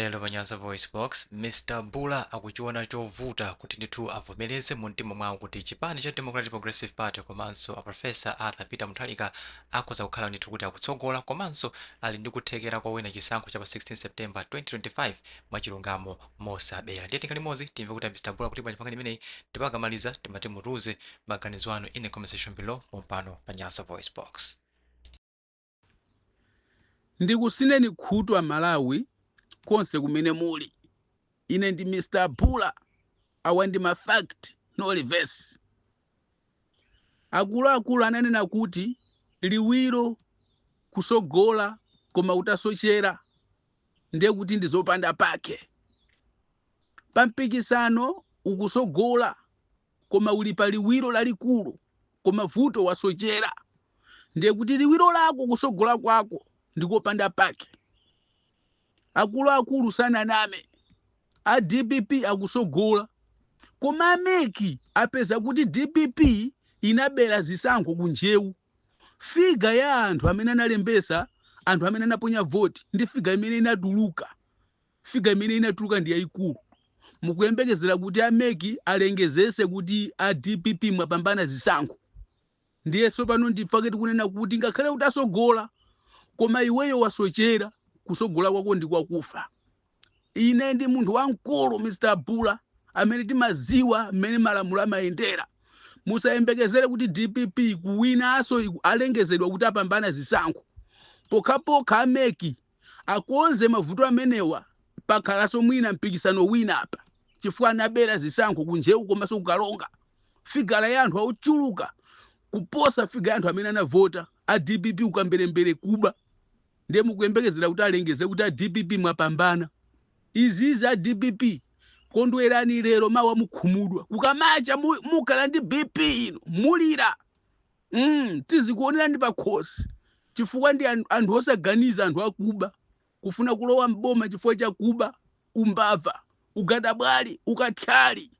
Lero Panyaza Voice Box, Mr. Bula akuchiona chovuta kuti ndithu avomereze mu mtima mwawo kuti chipani cha Democratic Progressive Party komanso a Professor Arthur Peter Mutharika akhoza kukhala ndithu kuti akutsogola komanso ali ndi kuthekera kwa wina chisankho cha pa 16 September 2025 mwachilungamo mosabera. Ndiye tingalimodzi timve kuti Mr. Bula kuti pachipangani imeneyi tipakamaliza timati mutuze maganizo anu in the conversation below pompano Panyaza Voice Box. Ndikusineni khutu a Malawi konse kumene muli. Ine ndi Mr. Bula, awa ndi ma fact no reverse. Akuluakulu ananena kuti liwiro kusogola koma utasochera ndiye kuti ndizopanda pake. Pampikisano ukusogola koma uli pa liwiro lalikulu koma vuto wasochera ndiye kuti liwiro lako kusogola kwako ndikopanda pake. Akuluakulu sananame a DPP akusogola koma ameki apeza kuti DPP inabera zisankho kunjewu. Figa ya anthu amene analembesa, anthu amene anaponya voti ndi figa imene inatuluka. Figa imene inatuluka ndi yayikulu. Mukuyembekezera kuti ameki alengezese kuti a DPP mwapambana zisankho. Ndiyeso pano ndifake tikunena kuti ngakhale utasogola koma iweyo wasochera kusogola kwako ndikwakufa. Ine ndi munthu wamkulu Mr. Bula amene timaziwa amene malamulo amayendera. Musayembekezere kuti DPP kuwinaso alengezedwa kuti apambana zisankho. Pokhapokha ameki akonze mavuto amenewa pakhalaso mwina mpikisano wina apa chifukwa anabera zisankho kunjewu komanso kukalonga. Figala ya anthu auchuluka kuposa figa ya anthu amene anavota a DPP ukamberembere kuba. Ndiye mukuyembekezera kuti alengeze kuti a DPP mwapambana. Izizi a DPP kondwerani lero mawa mukhumudwa. Kukamacha mukhala ndi BP ino mulira. Tizikuonera ndi pakhosi. Chifukwa ndi anthu osaganiza anthu akuba. Kufuna kulowa mboma chifukwa cha kuba, umbava, ugadabwali, ukathyali.